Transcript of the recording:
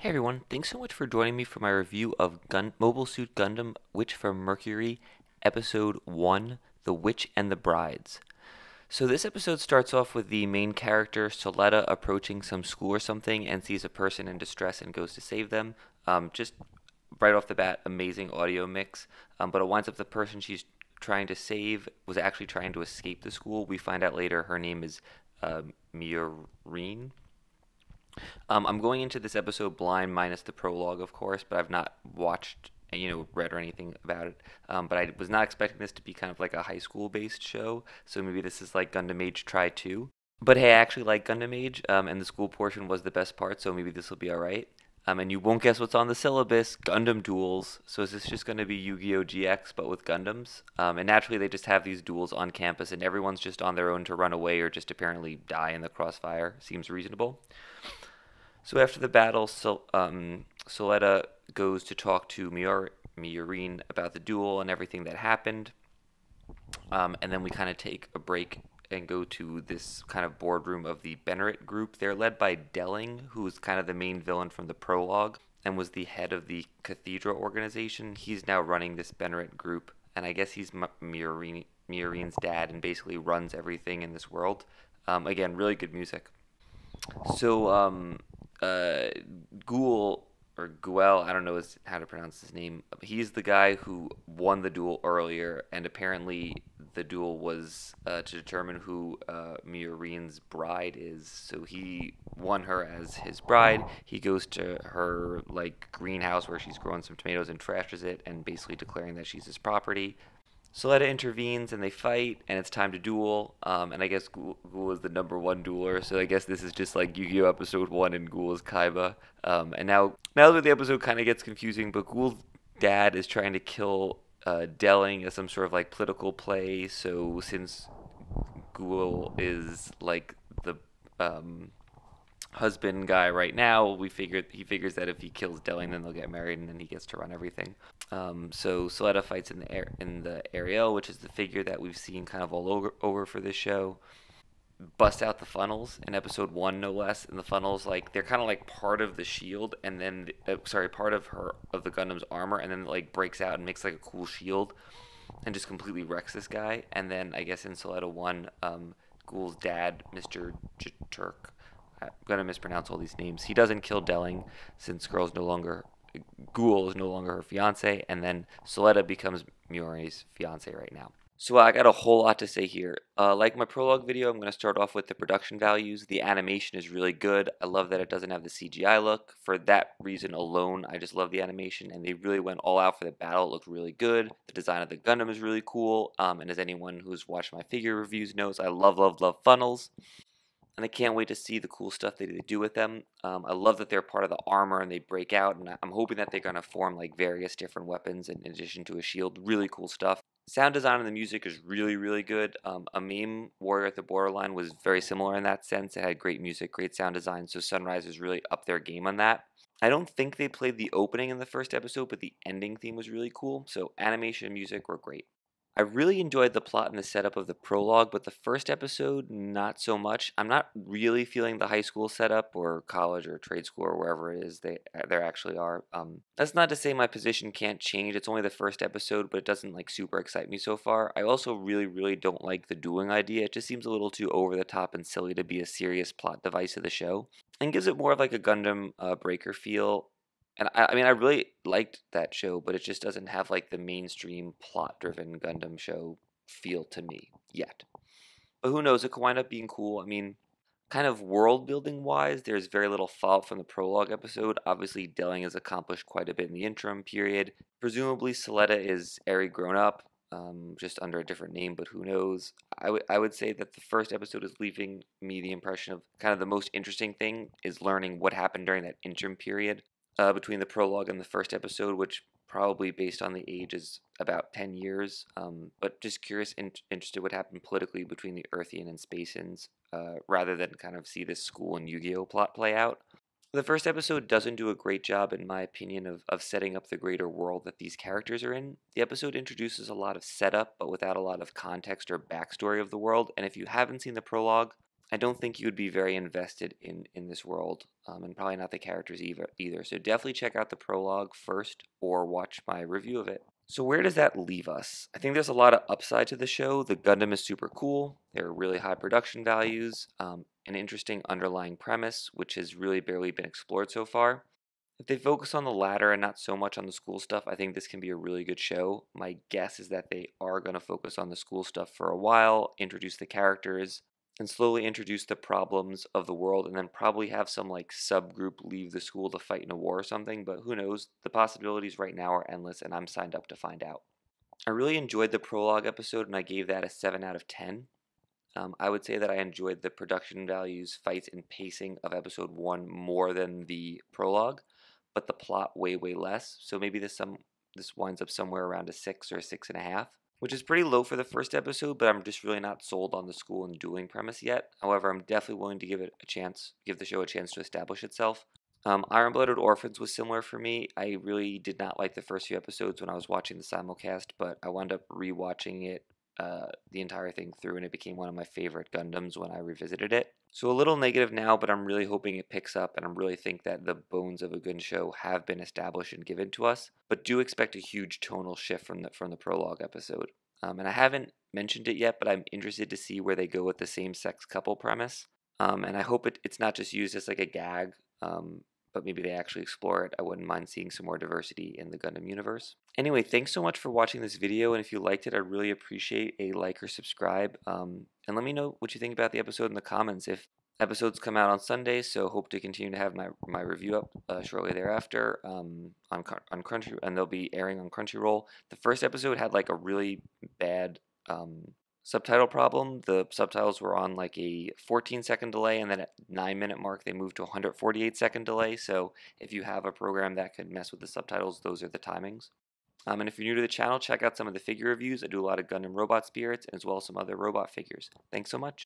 Hey everyone, thanks so much for joining me for my review of Mobile Suit Gundam Witch from Mercury, Episode 1, The Witch and the Brides. So this episode starts off with the main character, Soletta, approaching some school or something and sees a person in distress and goes to save them. Just right off the bat, amazing audio mix, but it winds up the person she's trying to save was actually trying to escape the school. We find out later her name is Murine. I'm going into this episode blind, minus the prologue, of course, but I've not watched, read or anything about it. But I was not expecting this to be kind of like a high school based show, so maybe this is like Gundam Age Try 2. But hey, I actually like Gundam Age, and the school portion was the best part, so maybe this will be alright. And you won't guess what's on the syllabus, Gundam duels. So is this just going to be Yu-Gi-Oh! GX, but with Gundams? And naturally, they just have these duels on campus, and everyone's just on their own to run away or just apparently die in the crossfire. Seems reasonable. So after the battle, Soletta goes to talk to Miorine about the duel and everything that happened. And then we kind of take a break and go to this kind of boardroom of the Bennett group. They're led by Delling, who's kind of the main villain from the prologue and was the head of the Cathedral organization. He's now running this Bennett group, and I guess he's Miorine's dad and basically runs everything in this world. Again, really good music. So, Ghoul or Guel, I don't know how to pronounce his name. He's the guy who won the duel earlier, and apparently the duel was to determine who Miorine's bride is. So he won her as his bride. He goes to her like greenhouse where she's growing some tomatoes and trashes it, and basically declaring that she's his property. Soletta intervenes and they fight, and it's time to duel. And I guess Ghoul is the number one dueler, so I guess this is just like Yu-Gi-Oh! Episode 1 and Ghoul is Kaiba. And now that the episode kind of gets confusing, but Ghoul's dad is trying to kill Delling as some sort of like political play. So since Ghoul is like the husband guy right now, he figures that if he kills Delling, then they'll get married, and then he gets to run everything. So Soletta fights in the Ariel, which is the figure that we've seen kind of all over for this show. Busts out the funnels in episode 1, no less. And the funnels, like, they're kind of like part of the shield, and then part of the Gundam's armor, and then it, like, breaks out and makes like a cool shield, and just completely wrecks this guy. And then I guess in Soletta 1, Ghoul's dad, Mr. Turk, I'm gonna mispronounce all these names. He doesn't kill Delling since Ghoul is no longer her fiance, and then Soletta becomes Miori's fiance right now. So I got a whole lot to say here. Like my prologue video, I'm going to start off with the production values. The animation is really good. I love that it doesn't have the CGI look. For that reason alone, I just love the animation, and they really went all out for the battle. It looked really good. The design of the Gundam is really cool, and as anyone who's watched my figure reviews knows, I love, love, love funnels. And I can't wait to see the cool stuff that they do with them. I love that they're part of the armor and they break out, and I'm hoping that they're going to form like various different weapons in addition to a shield. Really cool stuff. Sound design and the music is really, really good. A meme, Warrior at the Borderline, was very similar in that sense. It had great music, great sound design, so Sunrise is really up their game on that. I don't think they played the opening in the first episode, but the ending theme was really cool, so animation and music were great. I really enjoyed the plot and the setup of the prologue, but the first episode, not so much. I'm not really feeling the high school setup or college or trade school or wherever it is there actually are. That's not to say my position can't change. It's only the first episode, but it doesn't like super excite me so far. I also really, really don't like the dueling idea. It just seems a little too over the top and silly to be a serious plot device of the show, and gives it more of like a Gundam Breaker feel. And I mean, I really liked that show, but it just doesn't have like the mainstream plot-driven Gundam show feel to me yet. But who knows? It could wind up being cool. I mean, kind of world building wise, there's very little fallout from the prologue episode. Obviously, Delling has accomplished quite a bit in the interim period. Presumably, Soletta is Eri grown up, just under a different name, but who knows? I would say that the first episode is leaving me the impression of kind of the most interesting thing is learning what happened during that interim period between the prologue and the first episode, which probably based on the age is about 10 years. But just curious, interested what happened politically between the Earthian and Spacians, rather than kind of see this school and Yu-Gi-Oh plot play out. The first episode doesn't do a great job, in my opinion, of setting up the greater world that these characters are in. The episode introduces a lot of setup, but without a lot of context or backstory of the world, and if you haven't seen the prologue, I don't think you would be very invested in this world, and probably not the characters either. So definitely check out the prologue first or watch my review of it. So where does that leave us? I think there's a lot of upside to the show. The Gundam is super cool. There are really high production values, an interesting underlying premise, which has really barely been explored so far. If they focus on the latter and not so much on the school stuff, I think this can be a really good show. My guess is that they are going to focus on the school stuff for a while, introduce the characters, and slowly introduce the problems of the world, and then probably have some like subgroup leave the school to fight in a war or something. But who knows? The possibilities right now are endless, and I'm signed up to find out. I really enjoyed the prologue episode, and I gave that a 7 out of 10. I would say that I enjoyed the production values, fights, and pacing of episode 1 more than the prologue, but the plot way less. So maybe this winds up somewhere around a 6 or a 6.5, which is pretty low for the first episode, but I'm just really not sold on the school and dueling premise yet. However, I'm definitely willing to give it a chance, give the show a chance to establish itself. Iron Blooded Orphans was similar for me. I really did not like the first few episodes when I was watching the simulcast, but I wound up rewatching it the entire thing through, and it became one of my favorite Gundams when I revisited it. So a little negative now, but I'm really hoping it picks up, and I really think that the bones of a good show have been established and given to us. But do expect a huge tonal shift from the prologue episode. And I haven't mentioned it yet, but I'm interested to see where they go with the same-sex couple premise. And I hope it's not just used as like a gag. But maybe they actually explore it. I wouldn't mind seeing some more diversity in the Gundam universe. Anyway, thanks so much for watching this video, and if you liked it, I'd really appreciate a like or subscribe. And let me know what you think about the episode in the comments. If episodes come out on Sunday, so hope to continue to have my review up shortly thereafter on Crunchy, and they'll be airing on Crunchyroll. The first episode had like a really bad subtitle problem. The subtitles were on like a 14-second delay, and then at 9-minute mark they moved to a 148-second delay. So if you have a program that can mess with the subtitles, those are the timings. And if you're new to the channel, check out some of the figure reviews. I do a lot of Gundam robot spirits as well as some other robot figures. Thanks so much.